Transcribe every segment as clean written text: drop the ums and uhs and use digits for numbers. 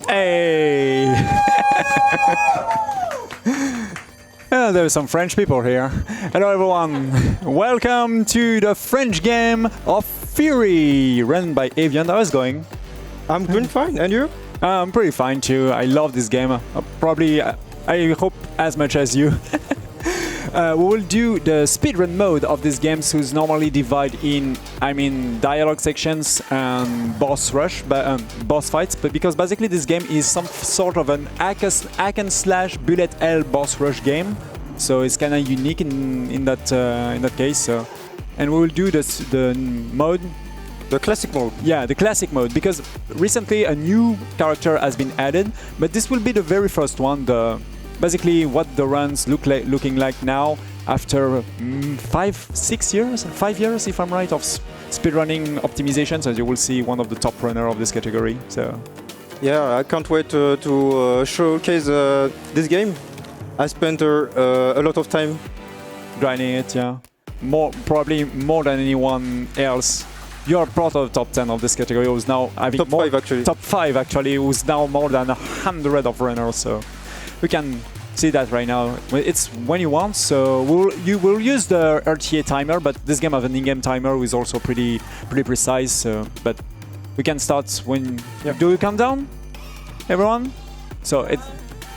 Hey! There are some French people here. Hello everyone! Welcome to the French game of Furi, run by Evian. How's it going? I'm doing fine, and you? I'm pretty fine too. I love this game. I hope as much as you. We will do the speedrun mode of this game, so it's normally divided in, dialogue sections and boss fights. But because basically this game is some sort of an hack and slash bullet hell boss rush game, so it's kind of unique in that case. So, and we will do the mode. The classic mode. Yeah, the classic mode, because recently a new character has been added, but this will be the very first one. Basically what the runs looking like now after 5 years if I'm right of speedrunning optimization. So you will see one of the top runner of this category. So yeah, I can't wait to showcase this game. I spent a lot of time grinding it. Yeah, probably more than anyone else. You are part of the top 10 of this category. Who's now having top 5 actually. Top 5 actually. Who's now more than 100 of runners. So we can see that right now. It's when you want, so you will use the RTA timer, but this game has an in-game timer, which is also pretty precise. So, but we can start when. Yep. Do you count down, everyone? So it's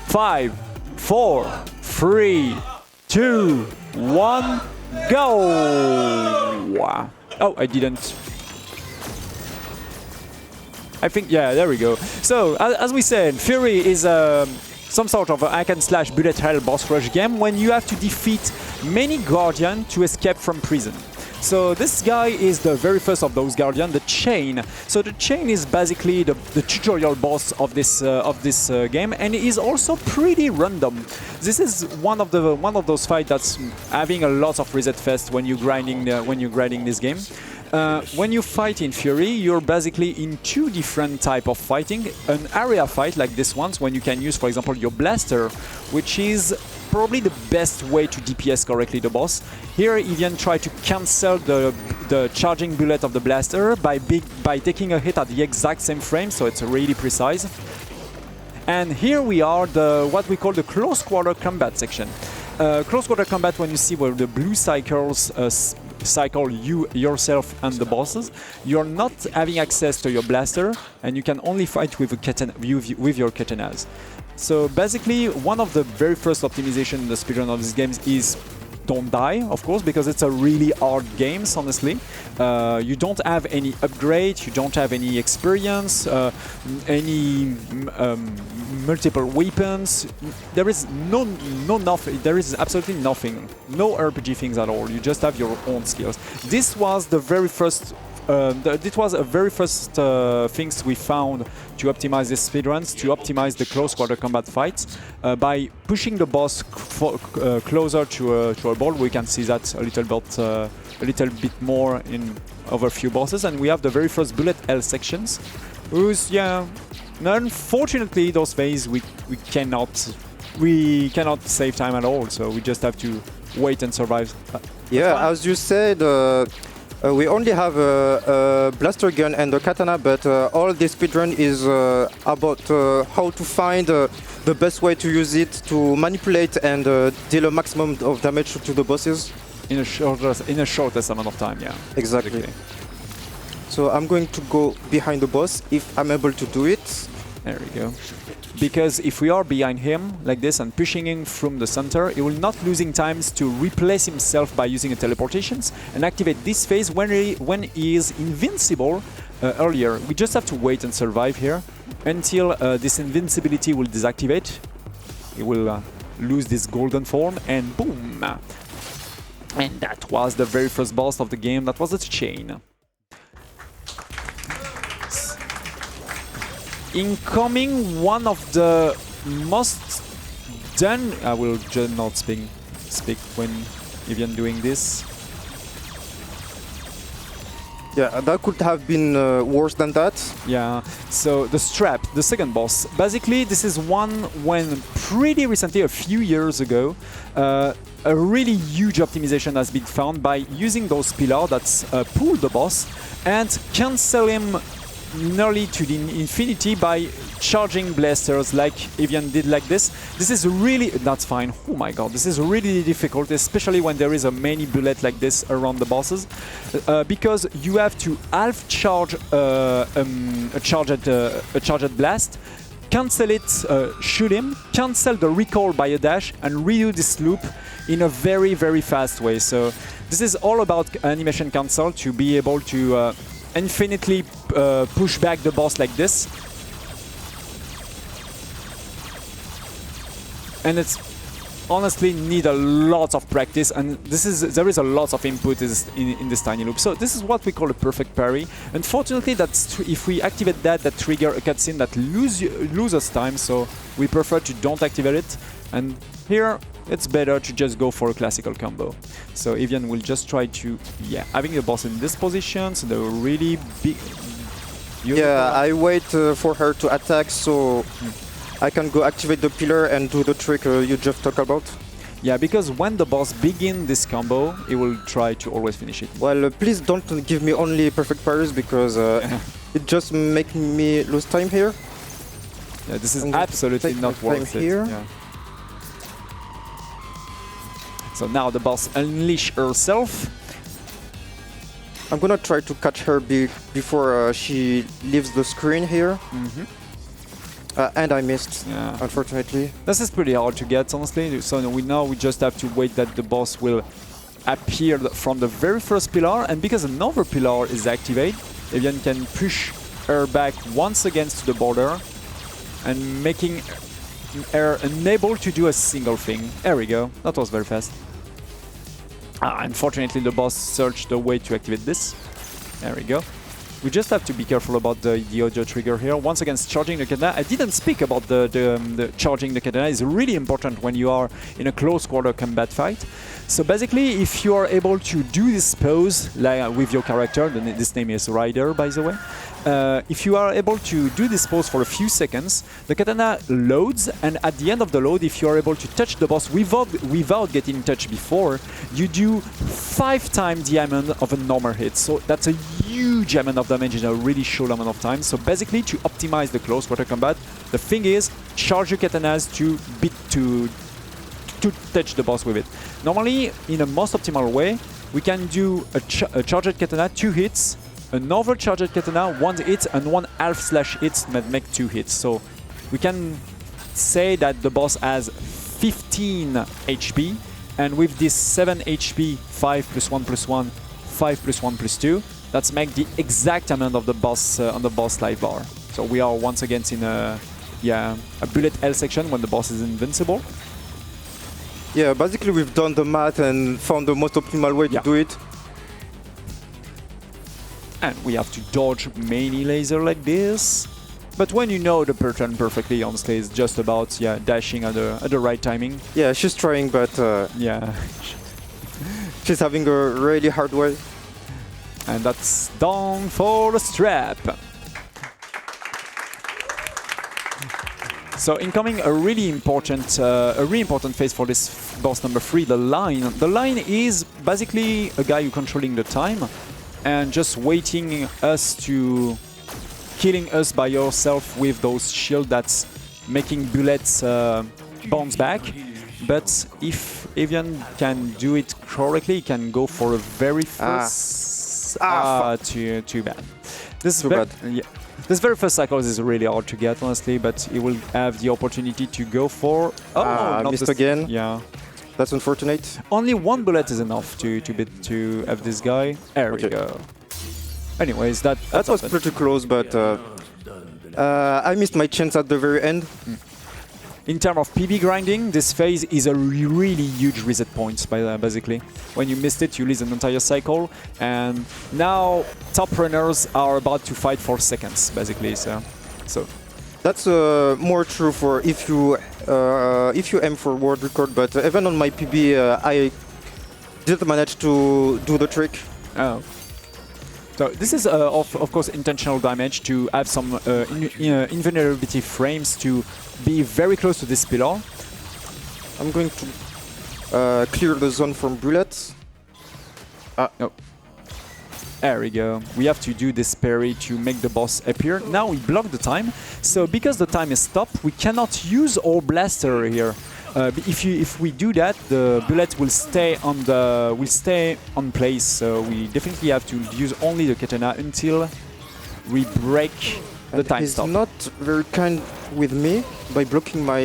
5, 4, 3, 2, 1, go! Wow. Oh, I didn't. I think, yeah, there we go. So, as we said, Furi is some sort of a hack and slash bullet hell boss rush game when you have to defeat many guardians to escape from prison. So this guy is the very first of those guardians, the Chain. So the Chain is basically the tutorial boss of this game, and it is also pretty random. This is one of those fights that's having a lot of reset fest when you're grinding this game. When you fight in Furi, you're basically in two different types of fighting. An area fight like this one, when you can use, for example, your blaster, which is probably the best way to DPS correctly the boss. Here, Evian tried to cancel the charging bullet of the blaster by taking a hit at the exact same frame, so it's really precise. And here we are, what we call the close quarter combat section. Close quarter combat, when you see where the blue cycles cycle yourself and the bosses, you're not having access to your blaster, and you can only fight with your katanas. So basically, one of the very first optimization in the speedrun of these games is don't die, of course, because it's a really hard game, honestly. You don't have any upgrade, you don't have any experience, any multiple weapons. There is nothing. There is absolutely nothing. No RPG things at all. You just have your own skills. This was the very first. It was a very first things we found to optimize these speedruns, to optimize the close quarter combat fights by pushing the boss closer to a ball. We can see that a little bit more in over a few bosses, and we have the very first bullet hell sections. Whose unfortunately those phases we cannot save time at all, so we just have to wait and survive. Yeah, as you said. We only have a blaster gun and a katana, but all this speedrun is about how to find the best way to use it to manipulate and deal a maximum of damage to the bosses. In a shortest amount of time, yeah. Exactly. So I'm going to go behind the boss if I'm able to do it. There we go. Because if we are behind him like this and pushing him from the center, he will not losing times to replace himself by using a teleportations and activate this phase when he is invincible earlier. We just have to wait and survive here until this invincibility will deactivate. He will lose this golden form, and boom! And that was the very first boss of the game. That was the Chain. Incoming, one of the most done. I will just not speak when Evian doing this. Yeah, that could have been worse than that. Yeah, so the strap, the second boss. Basically, this is one when pretty recently, a few years ago, a really huge optimization has been found by using those pillars that pull the boss and cancel him nearly to the infinity by charging blasters like Evian did like this. This is really, that's fine. Oh my god, this is really difficult, especially when there is a many bullet like this around the bosses, because you have to half charge a charged blast, cancel it, shoot him, cancel the recall by a dash, and redo this loop in a very, very fast way. So this is all about animation cancel to be able to infinitely push back the boss like this. And it's honestly need a lot of practice, and there is a lot of input in this tiny loop. So this is what we call a perfect parry. Unfortunately, if we activate that trigger a cutscene that loses time, so we prefer to don't activate it. And here it's better to just go for a classical combo. So Evian will just try to, having the boss in this position, so they're really big. Yeah, I wait for her to attack, so I can go activate the pillar and do the trick you just talked about. Yeah, because when the boss begins this combo, he will try to always finish it. Well, please don't give me only perfect parries, because it just makes me lose time here. Yeah, this is absolutely not worth it. Here. Yeah. So now the boss unleash herself. I'm gonna try to catch her before she leaves the screen here. And I missed, unfortunately. This is pretty hard to get, honestly. So we just have to wait that the boss will appear from the very first pillar, and because another pillar is activated, Evian can push her back once again to the border, and making her unable to do a single thing. There we go. That was very fast. Unfortunately, the boss searched the way to activate this. There we go. We just have to be careful about the audio trigger here. Once again, charging the katana. I didn't speak about the charging the katana. It's really important when you are in a close quarter combat fight. So basically, if you are able to do this pose like with your character, this name is Ryder, by the way. If you are able to do this pose for a few seconds, the katana loads, and at the end of the load, if you are able to touch the boss without getting touched before, you do 5 times the amount of a normal hit. So that's a huge amount of damage in a really short amount of time. So basically, to optimize the close quarter combat, the thing is charge your katanas to touch the boss with it. Normally, in a most optimal way, we can do a charged katana 2 hits, another charged katana 1 hit, and 1 half slash hits that make 2 hits. So we can say that the boss has 15 HP, and with this 7 HP, 5 plus 1 plus 1, 5 plus 1 plus 2, that's make the exact amount of the boss on the boss life bar. So we are once again in a bullet hell section when the boss is invincible. Yeah, basically we've done the math and found the most optimal way to do it. And we have to dodge many lasers like this. But when you know the pattern perfectly, honestly, it's just about dashing at the right timing. Yeah, she's trying, but she's having a really hard way. And that's down for the strap. So incoming a really important phase for this boss number 3, the line. The line is basically a guy who controlling the time and just waiting us to killing us by yourself with those shields that's making bullets bounce back. But if Evian can do it correctly, he can go for a very first... too bad. This too bad. Yeah. This very first cycle is really hard to get, honestly, but he will have the opportunity to go for... Oh, missed again. Yeah. That's unfortunate. Only 1 bullet is enough to have this guy. There we go. Anyways, that was pretty close, but I missed my chance at the very end. In terms of PB grinding, this phase is a really huge reset point, basically. When you missed it, you lose an entire cycle, and now top runners are about to fight for seconds, basically. So that's more true for if you aim for world record. But even on my PB, I didn't manage to do the trick. Oh. So this is, of course, intentional damage to have some invulnerability frames to be very close to this pillar. I'm going to clear the zone from bullets. No. There we go. We have to do this parry to make the boss appear. Now we block the time. So because the time is stopped, we cannot use our blaster here. If we do that, the bullet will stay on place. So we definitely have to use only the katana until we break the time stop. He's not very kind with me by blocking my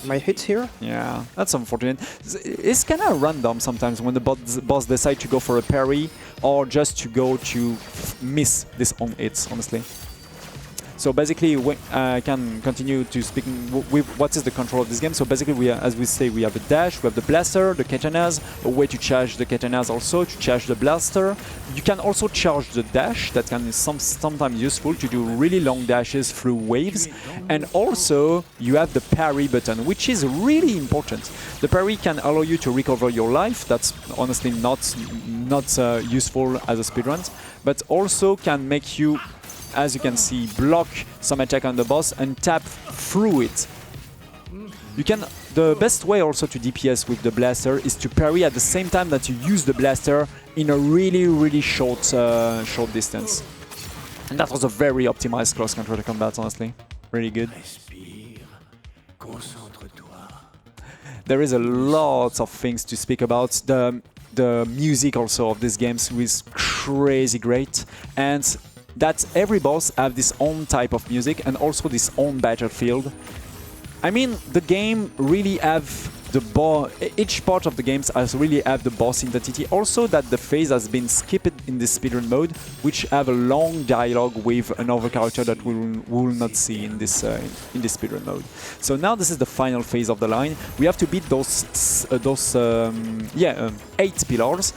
my hits here. Yeah, that's unfortunate. It's kind of random sometimes when the boss decides to go for a parry or just to go to miss this on hits, honestly. So basically, I can continue to speak with what is the control of this game. So basically, as we say, we have the dash, we have the blaster, the katanas, a way to charge the katanas also, to charge the blaster. You can also charge the dash, that can be sometimes useful to do really long dashes through waves. And also, you have the parry button, which is really important. The parry can allow you to recover your life. That's honestly not useful as a speedrun, but also can make you, as you can see, block some attack on the boss and tap through it. The best way also to DPS with the blaster is to parry at the same time that you use the blaster in a really short distance. And that was a very optimized close control combat, honestly. Really good. There is a lot of things to speak about. The music also of these games is crazy great, and that every boss have this own type of music and also this own battlefield. I mean, the game really have each part of the games has really have the boss identity. Also that the phase has been skipped in this speedrun mode, which have a long dialogue with another character that we will not see in this speedrun mode. So now this is the final phase of the line. We have to beat those 8 pillars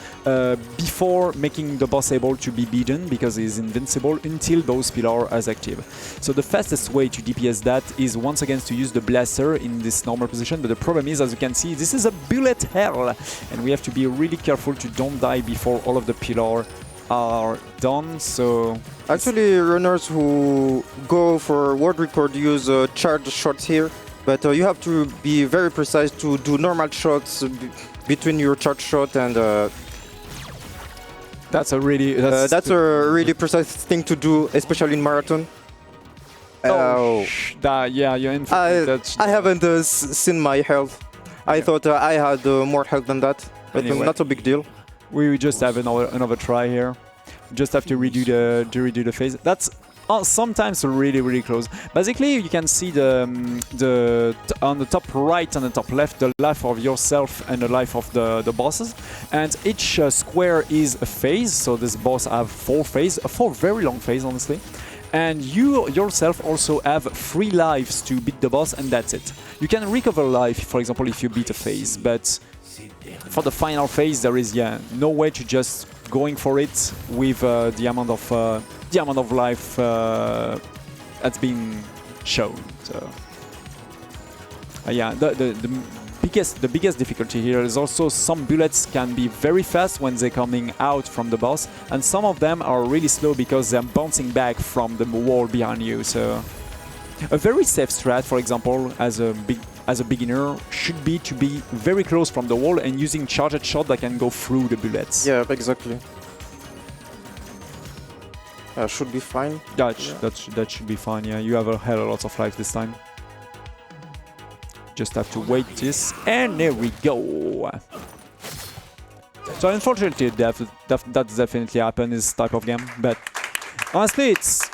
before making the boss able to be beaten, because he's invincible until those pillars are active. So the fastest way to DPS that is once again to use the blaster in this normal position, but the problem is, as you can see, this is a bullet hell, and we have to be really careful to don't die before all of the pillars are done. So actually, runners who go for world record use charge shots here, but you have to be very precise to do normal shots between your charge shot and that's a really precise thing to do, especially in marathon. Yeah, you're in. I haven't seen my health. I thought I had more health than that, but anyway, not a big deal. We just have another try here. Just have to redo the phase. That's sometimes really close. Basically, you can see on the top right and the top left the life of yourself and the life of the bosses, and each square is a phase. So this boss have 4 phases, 4 very long phases, honestly. And you yourself also have 3 lives to beat the boss, and that's it. You can recover life, for example, if you beat a phase, but for the final phase there is no way to just going for it with the amount of life that's been shown. So the biggest difficulty here is also some bullets can be very fast when they're coming out from the boss, and some of them are really slow because they're bouncing back from the wall behind you. So a very safe strat, for example, as a beginner, should be to be very close from the wall and using charged shot that can go through the bullets. Yeah, exactly. Should be fine. That should be fine. Yeah, you have a hell of a lot of life this time. Just have to wait this, and there we go. So unfortunately, that definitely happened in this type of game. But honestly, it's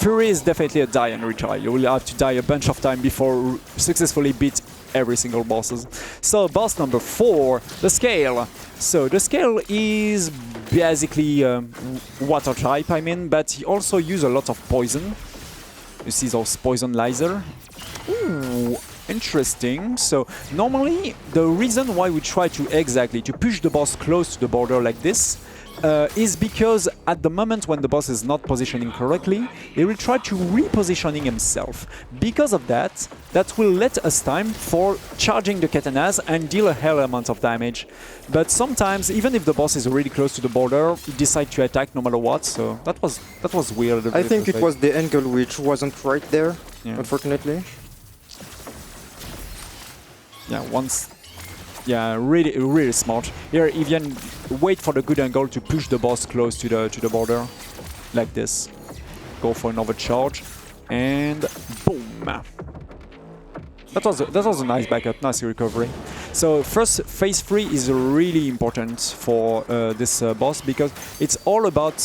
Furi is definitely a die and retry. You will have to die a bunch of time before successfully beat every single bosses. So boss number 4, the scale. So the scale is basically water type, I mean, but he also uses a lot of poison. You see those poison laser. Ooh, interesting. So normally the reason why we try to push the boss close to the border like this is because at the moment when the boss is not positioning correctly, he will try to repositioning himself. Because of that, that will let us time for charging the katanas and deal a hell amount of damage. But sometimes, even if the boss is really close to the border, he decides to attack no matter what. So that was weird. I think it was the angle which wasn't right there, unfortunately. Yeah, once Yeah, really, really smart. Here, Evian, wait for the good angle to push the boss close to the border, like this. Go for another charge, and boom. That was a nice backup, nice recovery. So first, phase 3 is really important for this boss because it's all about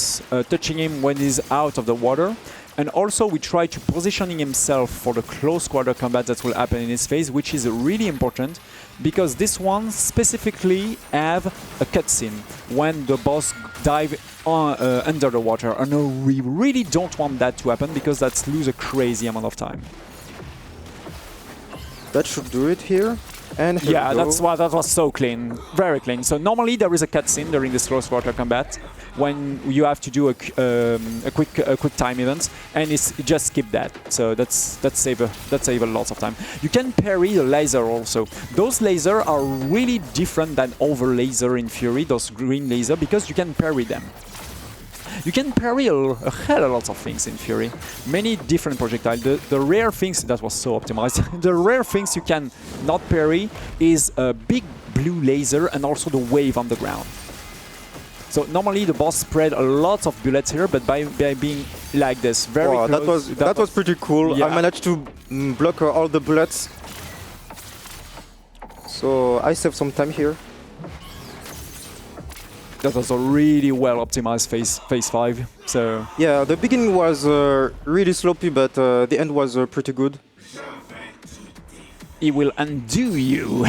touching him when he's out of the water. And also we try to positioning himself for the close quarter combat that will happen in this phase, which is really important because this one specifically have a cutscene when the boss dive under the water. And we really don't want that to happen because that's lose a crazy amount of time. That should do it here. And here yeah, that was so clean, very clean. So normally there is a cutscene during this close quarter combat when you have to do a quick time event, and it's just skip that. So that save a lot of time. You can parry the laser also. Those lasers are really different than other laser in Furi, those green laser, because you can parry them. You can parry a hell of a lot of things in Furi. Many different projectiles. The rare things, that was so optimized, the rare things you can not parry is a big blue laser and also the wave on the ground. So normally the boss spread a lot of bullets here, but by being like this, very close. That was pretty cool. Yeah. I managed to block all the bullets. So I saved some time here. That was a really well optimized phase 5. So yeah, the beginning was really sloppy, but the end was pretty good. It will undo you.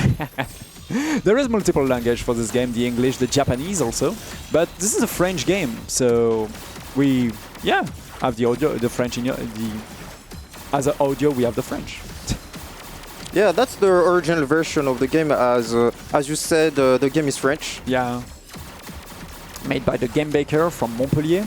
There is multiple language for this game: the English, the Japanese also. But this is a French game, so we have the audio, the French in the as an audio. We have the French. Yeah, that's the original version of the game. As you said, the game is French. Yeah. Made by the game maker from Montpellier.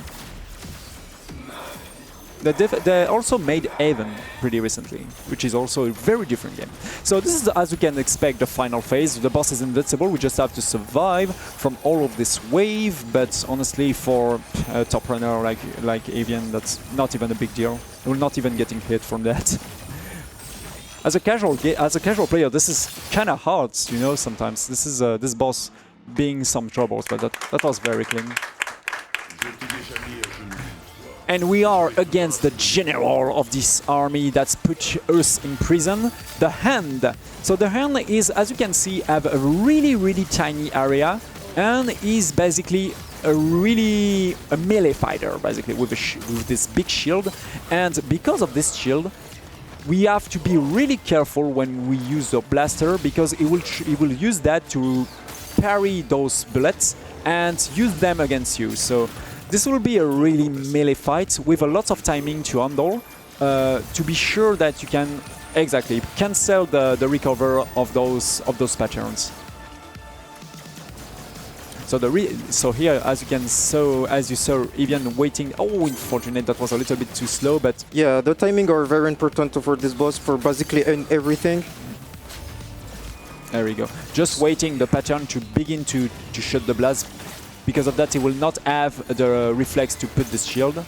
They also made Evian pretty recently, which is also a very different game. So this is, as you can expect, the final phase. The boss is invincible. We just have to survive from all of this wave. But honestly, for a top runner like Evian, that's not even a big deal. We're not even getting hit from that. As a casual player, this is kind of hard, you know. Sometimes this is this boss being some troubles, but that was very clean. And we are against the general of this army that's put us in prison, the Hand. So the Hand is, as you can see, have a really tiny area and is basically a melee fighter, basically, with this big shield. And because of this shield, we have to be really careful when we use the blaster, because it will use that to parry those bullets and use them against you. So this will be a really melee fight with a lot of timing to handle, to be sure that you can exactly cancel the recover of those patterns. So here, as you saw, Evian waiting. Oh, unfortunate, that was a little bit too slow, but yeah, the timing are very important for this boss for basically everything. There we go. Just waiting the pattern to begin to shoot the blast. Because of that, he will not have the reflex to put this shield.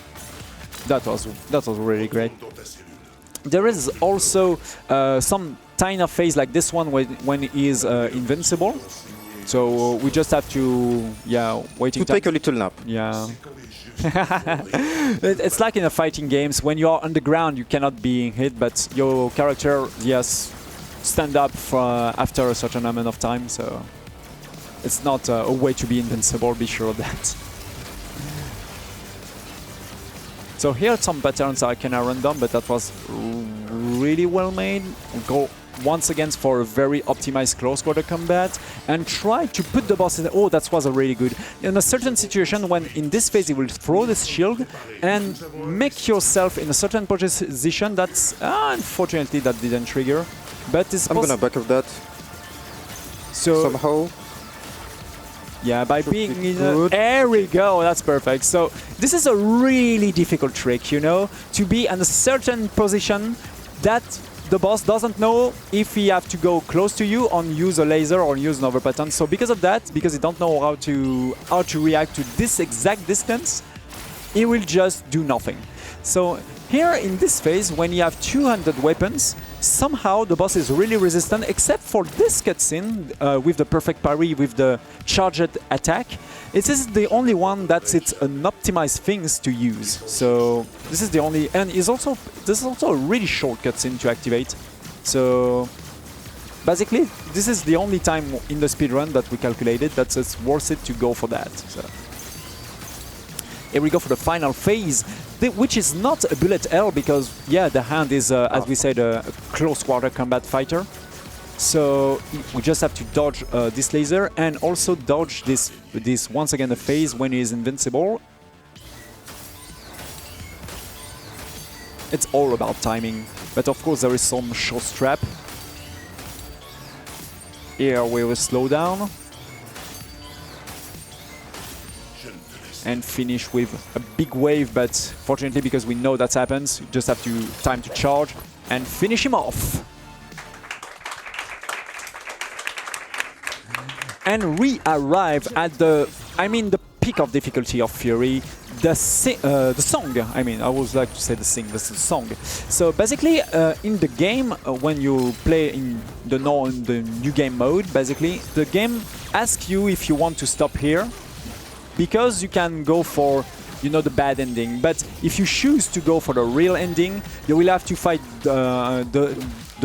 That was really great. There is also some tiny phase like this one when he is invincible. So we just have to waiting to take a little nap. Yeah. It's like in a fighting games, when you are on the ground you cannot be hit, but your character stand up after a certain amount of time. So it's not a way to be invincible, be sure of that. So here some patterns are kind of random, but that was really well made. Go once again for a very optimized close quarter combat and try to put the boss in. Oh, that was a really good. In a certain situation, when in this phase you will throw this shield and make yourself in a certain position, that's unfortunately that didn't trigger. But it's I'm gonna back up that. So somehow. Yeah, by being in there we go, that's perfect. So this is a really difficult trick, you know, to be in a certain position that the boss doesn't know if he have to go close to you or use a laser or use another pattern. So because of that, because he don't know how to react to this exact distance, he will just do nothing. So Here in this phase, when you have 200 weapons, somehow the boss is really resistant, except for this cutscene with the perfect parry, with the charged attack. It is the only one that's an optimized things to use. So this is the only, and this is also a really short cutscene to activate. So basically, this is the only time in the speedrun that we calculated that it's worth it to go for that. So here we go for the final phase, which is not a bullet hell because, yeah, the hand is, as we said, a close quarter combat fighter. So we just have to dodge this laser and also dodge this once again a phase when he is invincible. It's all about timing, but of course there is some short strap. Here we will slow down and finish with a big wave, but fortunately, because we know that happens, you just have time to charge and finish him off. And we arrive at the peak of difficulty of Furi, the song. I always like to say the song. So basically, in the game, when you play in the new game mode, basically, the game asks you if you want to stop here, because you can go for, you know, the bad ending. But if you choose to go for the real ending, you will have to fight the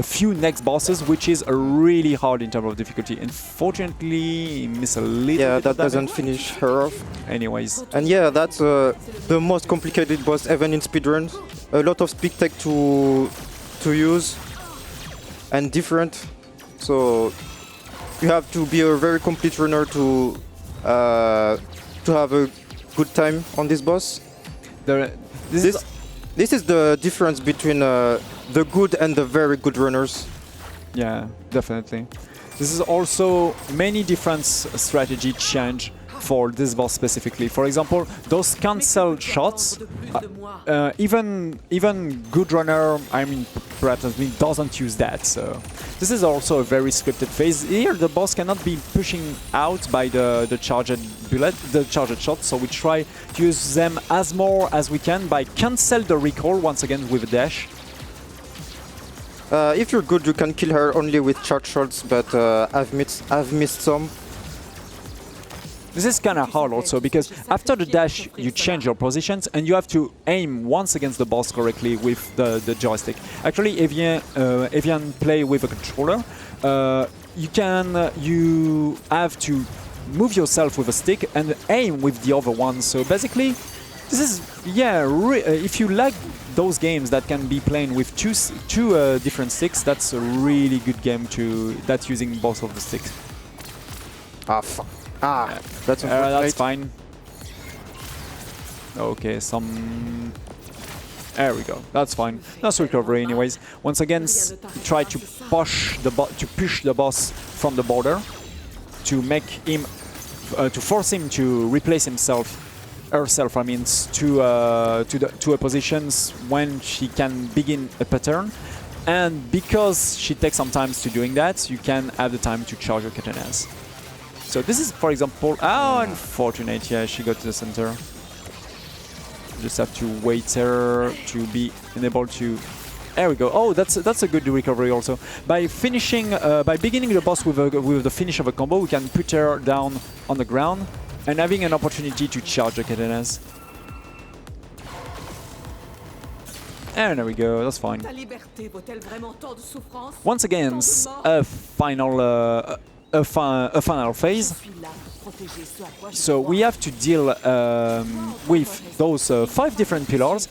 few next bosses, which is really hard in terms of difficulty. Unfortunately, miss a little bit. Yeah, that doesn't finish her off. Anyways. And yeah, that's the most complicated boss even in speedruns. A lot of speed tech to use and different. So you have to be a very complete runner to have a good time on this boss. This is the difference between the good and the very good runners. Yeah, definitely. This is also many different strategy change for this boss specifically. For example, those cancel shots, even good runner, perhaps doesn't use that. So this is also a very scripted phase. Here the boss cannot be pushing out by the charged bullet, the charged shot. So we try to use them as more as we can by cancel the recall once again with a dash. If you're good, you can kill her only with charge shots, but I've missed some. This is kind of hard also, because after the dash you change your positions and you have to aim once against the boss correctly with the joystick. Actually, Evian play with a controller. You have to move yourself with a stick and aim with the other one. So basically, this is, yeah, if you like those games that can be playing with two different sticks, that's a really good game that's using both of the sticks. Ah, fuck. Ah, that's fine. Okay, there we go. That's fine. That's recovery, anyways. Once again, try to push the boss from the border to make him, to force him to replace herself. To a positions when she can begin a pattern. And because she takes some time to doing that, you can have the time to charge your katanas. So this is, for example, unfortunate, yeah, she got to the center. Just have to wait her to be enabled to. There we go. Oh, that's a good recovery also. By beginning the boss with the finish of a combo, we can put her down on the ground and having an opportunity to charge the katanas. And there we go. That's fine. Once again, a final phase. So we have to deal with those 5 different pillars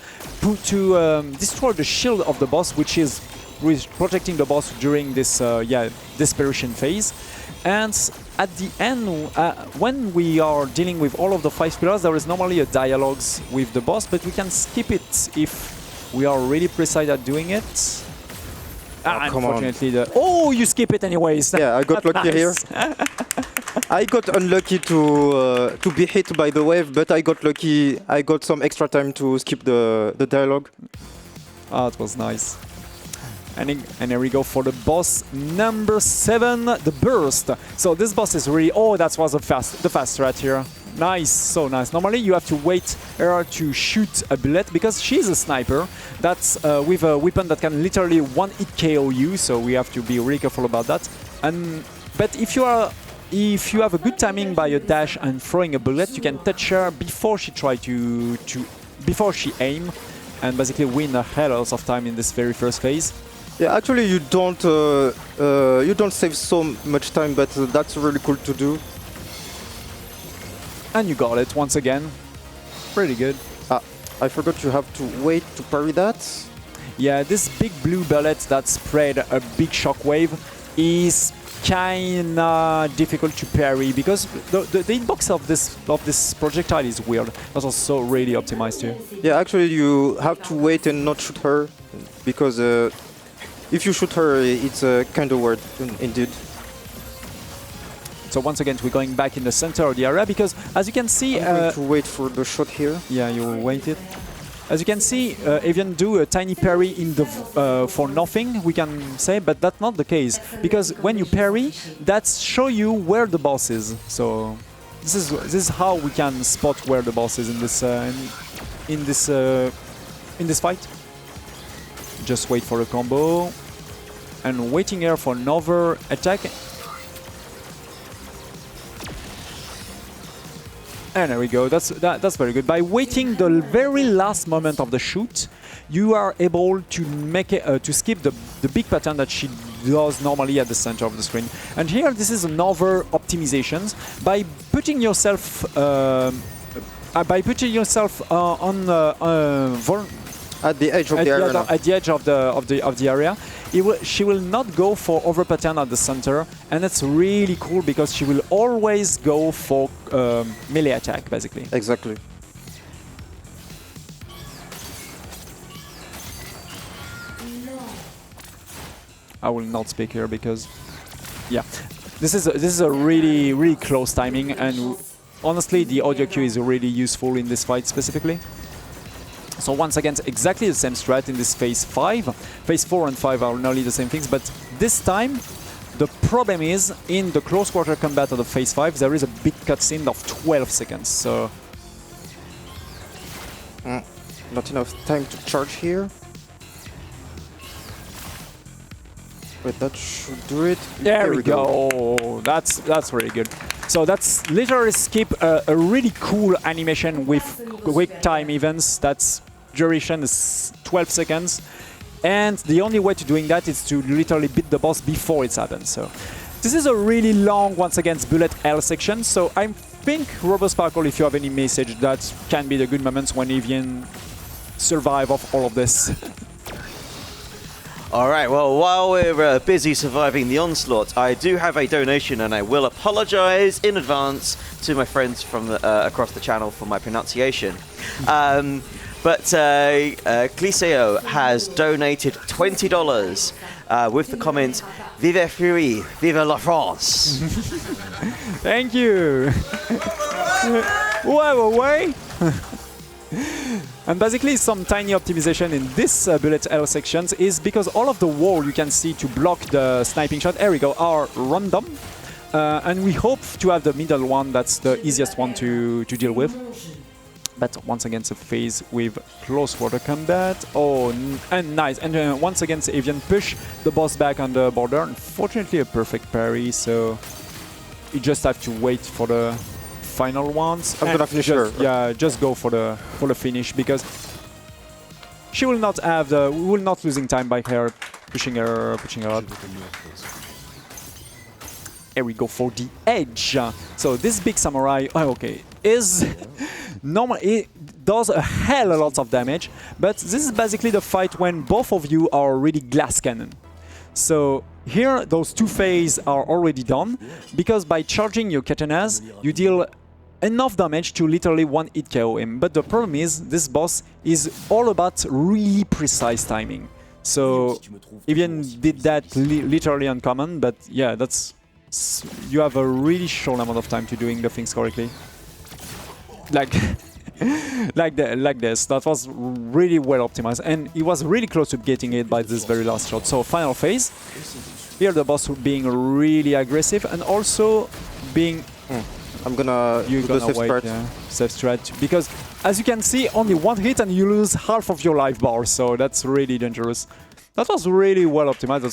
to destroy the shield of the boss, which is protecting the boss during this desperation phase. And at the end, when we are dealing with all of the 5 pillars, there is normally a dialogue with the boss, but we can skip it if we are really precise at doing it. Unfortunately, you skip it anyways. Yeah, I got lucky here. I got unlucky to be hit by the wave, but I got lucky. I got some extra time to skip the dialogue. Ah, it was nice. And here we go for the boss number 7, the burst. So this boss is really, that was the fast strat here. Nice, so nice. Normally you have to wait her to shoot a bullet because she's a sniper. That's with a weapon that can literally one-hit KO you, so we have to be really careful about that. But if you have a good timing by a dash and throwing a bullet, you can touch her before she before she aim, and basically win a hell of time in this very first phase. Yeah, actually you don't save so much time, but that's really cool to do. And you got it once again. Pretty good. Ah, I forgot you have to wait to parry that. Yeah, this big blue bullet that spread a big shockwave is kinda difficult to parry because the hitbox of this projectile is weird. That's also really optimized too. Yeah, actually you have to wait and not shoot her because if you shoot her, it's kind of weird indeed. So once again, we're going back in the center of the area because, as you can see, I'm going to wait for the shot here. Yeah, you waited. As you can see, Evian do a tiny parry in the for nothing, we can say, but that's not the case because when you parry, that's show you where the boss is. So this is how we can spot where the boss is in this fight. Just wait for a combo and waiting here for another attack. And there we go. That's very good. By waiting the very last moment of the shoot, you are able to make it, to skip the big pattern that she does normally at the center of the screen. And here, this is another optimization by putting yourself on at the edge of the area. At the edge of the area, she will not go for over pattern at the center, and it's really cool because she will always go for melee attack, basically. Exactly. I will not speak here because, yeah, this is a really close timing, and honestly, the audio cue is really useful in this fight specifically. So once again, exactly the same strat in this phase 5. Phase 4 and 5 are nearly the same things, but this time the problem is in the close quarter combat of the phase 5 there is a big cutscene of 12 seconds. So not enough time to charge here. But that should do it. There we go. That's really good. So that's literally skip a really cool animation with quick time events. That's duration is 12 seconds. And the only way to doing that is to literally beat the boss before it's happened. So this is a really long, once again, bullet hell section. So I think, RoboSparkle, if you have any message, that can be the good moments when Evian survive of all of this. All right, well, while we're busy surviving the onslaught, I do have a donation, and I will apologize in advance to my friends from across the channel for my pronunciation. But Cliseo has donated $20 with the comment, Vive Furi, vive la France. Thank you. Way. And basically some tiny optimization in this bullet hell sections is because all of the wall you can see to block the sniping shot, there we go, are random. And we hope to have the middle one, that's the easiest one to deal with. But once again, it's a phase with close quarter combat. Oh, and nice. And once again, Evian push the boss back on the border. Unfortunately, a perfect parry, so you just have to wait for the final ones. I'm gonna finish her. Yeah, just go for the finish because she will not have the. We will not losing time by her pushing her up. Here we go for the edge. So this big samurai, is normal. It does a hell a lot of damage, but this is basically the fight when both of you are already glass cannon. So here, those two phases are already done because by charging your katanas, you deal enough damage to literally one-hit KO him. But the problem is, this boss is all about really precise timing. So Evian did that literally uncommon, but yeah, you have a really short amount of time to doing the things correctly. Like this. That was really well optimized, and he was really close to getting it by this very last shot. So final phase. Here the boss being really aggressive and also being I'm gonna You're do the gonna safe wait, strat. yeah, safe strat. Because as you can see, only one hit and you lose half of your life bar, so that's really dangerous. That was really well optimized.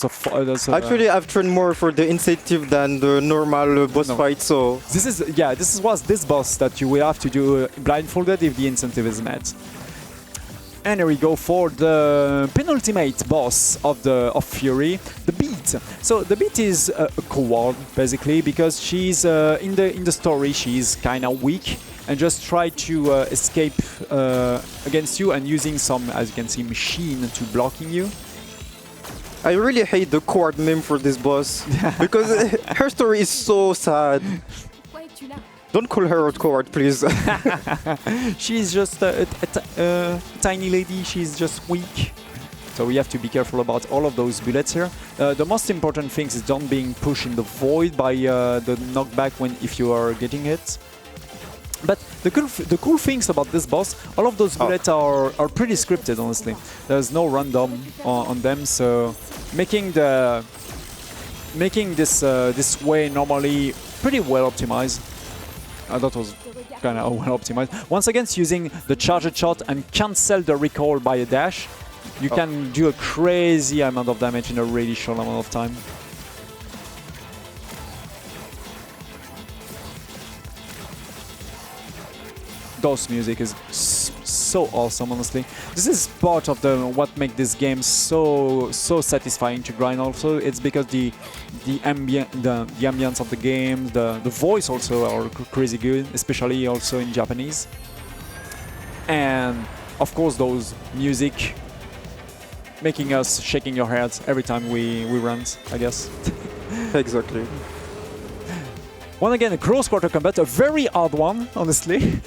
Actually, I've trained more for the incentive than the normal boss No. fight, so... this was this boss that you will have to do blindfolded if the incentive is met. And here we go for the penultimate boss of Furi, the Beat. So the Beat is a coward basically because she's in the story she's kind of weak and just try to escape against you and using some, as you can see, machine to blocking you. I really hate the coward meme for this boss because her story is so sad. Don't call her a coward, please. She's just a tiny lady, she's just weak. So we have to be careful about all of those bullets here. The most important thing is don't being pushed in the void by the knockback if you are getting hit. But the cool things about this boss, all of those bullets are pretty scripted, honestly. There's no random on them, so making this way normally pretty well optimized. That was kind of well optimized. Once again, using the charged shot and cancel the recoil by a dash, you can do a crazy amount of damage in a really short amount of time. DOS music is so awesome, honestly. This is part of what makes this game so satisfying to grind. Also, it's because the ambience of the game, the voice also are crazy good, especially also in Japanese. And of course, those music making us shaking your heads every time we run, I guess. Exactly. Once again, a close quarter combat, a very hard one, honestly.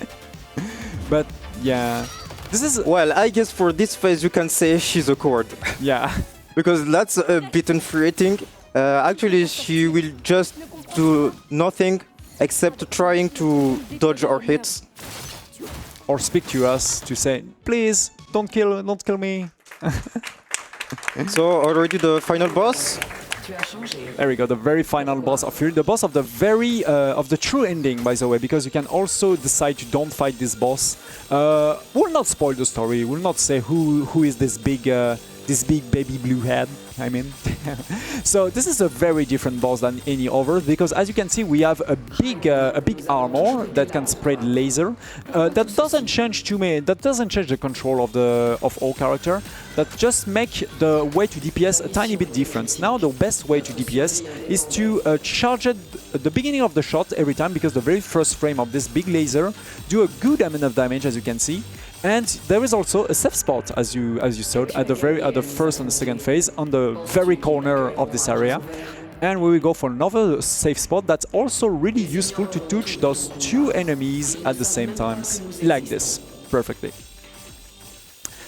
But yeah, this is... Well, I guess for this phase you can say she's a coward. Yeah. Because that's a bit infuriating. Actually, she will just do nothing except trying to dodge our hits. Or speak to us to say, please, don't kill me. So, already the final boss? There we go, the very final boss of Furi, the boss of the true ending, by the way, because you can also decide to don't fight this boss. We'll not spoil the story. We'll not say who is this big baby blue head. I mean, so this is a very different boss than any other because, as you can see, we have a big armor that can spread laser. That doesn't change That doesn't change the control of all character. That just make the way to DPS a tiny bit different. Now the best way to DPS is to charge at the beginning of the shot every time because the very first frame of this big laser do a good amount of damage, as you can see. And there is also a safe spot, as you saw, at the first and the second phase, on the very corner of this area. And we will go for another safe spot that's also really useful to touch those two enemies at the same time, like this, perfectly.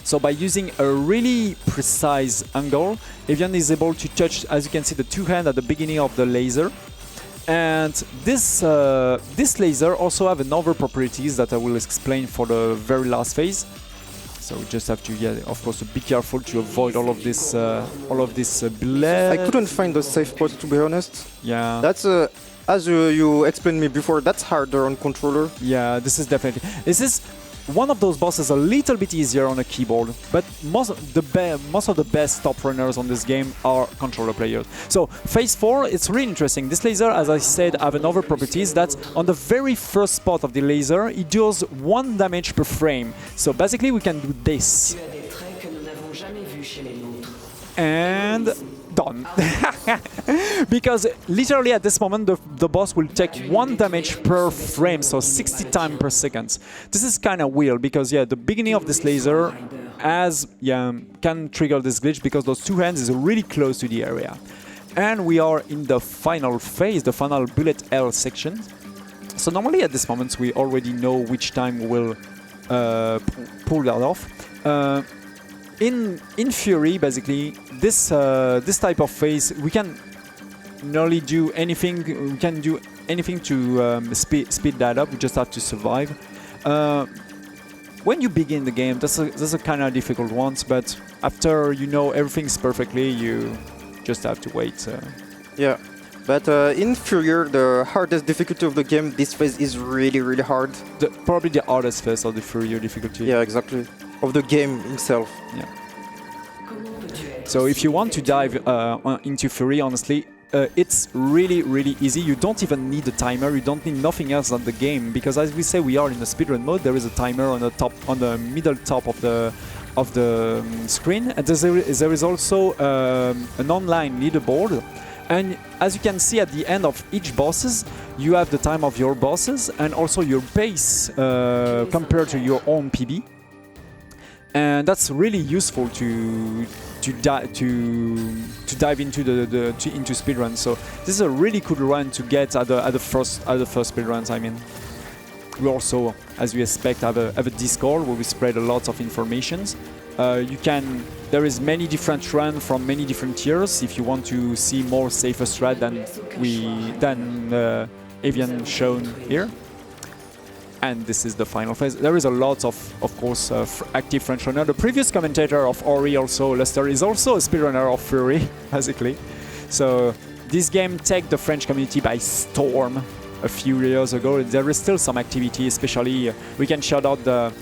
So by using a really precise angle, Evian is able to touch, as you can see, the two hands at the beginning of the laser. And this laser also have another properties that I will explain for the very last phase. So we just have to, of course, be careful to avoid all of this blood. I couldn't find the safe spot, to be honest. Yeah. That's as you explained me before. That's harder on controller. Yeah, this is one of those bosses a little bit easier on a keyboard, but most of the best top runners on this game are controller players. So phase 4, it's really interesting. This laser, as I said, have another properties that on the very first spot of the laser, it deals 1 damage per frame. So basically we can do this. And done. Because literally at this moment the boss will take 1 damage per frame, so 60 times per second. This is kind of weird because the beginning of this laser can trigger this glitch because those two hands is really close to the area. And we are in the final phase, the final bullet hell section. So normally at this moment we already know which time we'll pull that off. In Furi, basically, this type of phase, we can nearly do anything. We can do anything to speed that up. We just have to survive. When you begin the game, that's a kind of difficult one. But after you know everything's perfectly, you just have to wait. Yeah. But in Furier, the hardest difficulty of the game, this phase is really, really hard. Probably the hardest phase of the Furier difficulty. Yeah, exactly. Of the game itself. Yeah. So if you want to dive into Furi, honestly, it's really, really easy. You don't even need a timer. You don't need nothing else than the game, because as we say, we are in a speedrun mode. There is a timer on the top, on the middle top of the screen, and there is also an online leaderboard. And as you can see at the end of each bosses, you have the time of your bosses and also your pace compared to your own PB. And that's really useful to dive into into speedrun. So this is a really cool run to get at the first speedruns. I mean, we also, as we expect, have a Discord where we spread a lot of informations. There is many different runs from many different tiers if you want to see more safer strat than Evian shown here. And this is the final phase. There is a lot of course, active French runner. The previous commentator of Ori, also Lester, is also a speedrunner of Furi, basically. So this game took the French community by storm a few years ago. There is still some activity, especially we can shout out the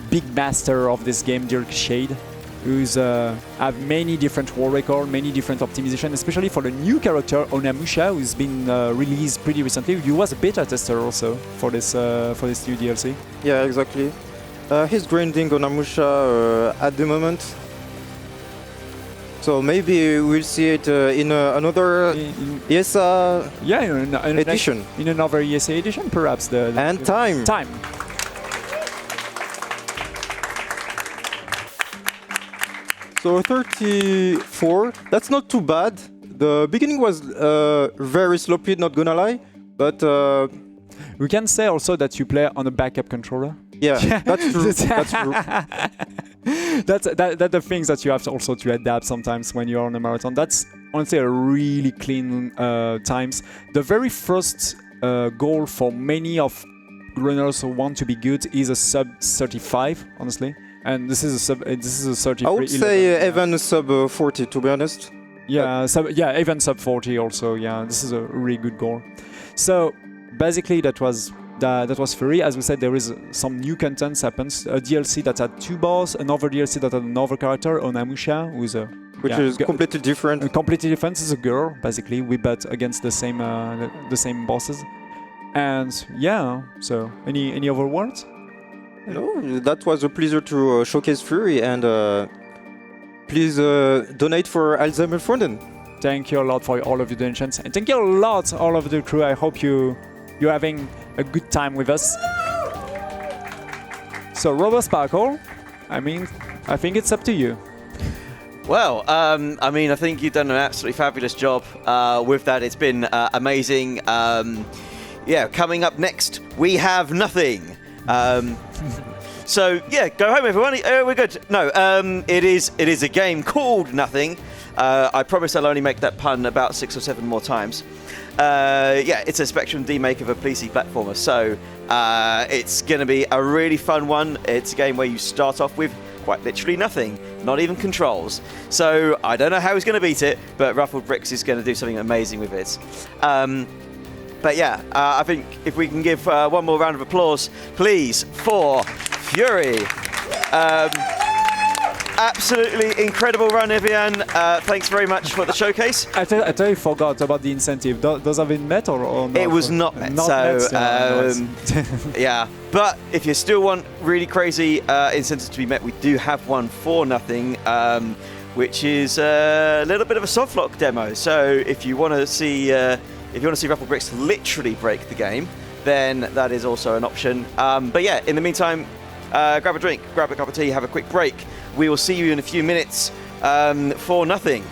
big master of this game, Dirk Shade, who's have many different world records, many different optimizations, especially for the new character Onamusha, who's been released pretty recently. You was a beta tester also for this new DLC. Yeah, exactly. He's grinding Onamusha at the moment, so maybe we'll see it in another ESA edition. In another ESA edition, perhaps. And time. So 34, that's not too bad. The beginning was very sloppy, not gonna lie, but we can say also that you play on a backup controller. Yeah, that's true. That's true. That's the things that you have also to adapt sometimes when you're on a marathon. That's honestly a really clean times. The very first goal for many of runners who want to be good is a sub 35, honestly. And this is a 33. I would say even sub 40, to be honest. Yeah, even sub 40 also. Yeah, this is a really good goal. So basically, that was Furi. As we said, there is some new content happens. A DLC that had 2 boss, another DLC that had another character, Onamusha, who's which is completely different. Completely different. It's a girl, basically. We bet against the same bosses. And yeah. So any other words? No, that was a pleasure to showcase Furi, and please donate for Alzheimer's Fonden. Thank you a lot for all of your donations, and thank you a lot all of the crew. I hope you're having a good time with us. So RoboSparkle, I think it's up to you. Well, I think you've done an absolutely fabulous job with that. It's been amazing. Yeah, coming up next, we have nothing. So yeah, go home everyone. We're good. No, it is a game called Nothing. I promise I'll only make that pun about 6 or 7 more times. Yeah, it's a Spectrum D-make of a PC platformer. So it's going to be a really fun one. It's a game where you start off with quite literally nothing, not even controls. So I don't know how he's going to beat it, but Ruffled Bricks is going to do something amazing with it. But yeah, I think if we can give one more round of applause, please, for Furi. Absolutely incredible run, Evian. Thanks very much for the showcase. I totally forgot about the incentive. Does have been met or not? It was not met. Yeah. But if you still want really crazy incentives to be met, we do have one for nothing, which is a little bit of a softlock demo. So if you want to see Ruffled Bricks literally break the game, then that is also an option. But yeah, in the meantime, grab a drink, grab a cup of tea, have a quick break. We will see you in a few minutes for nothing.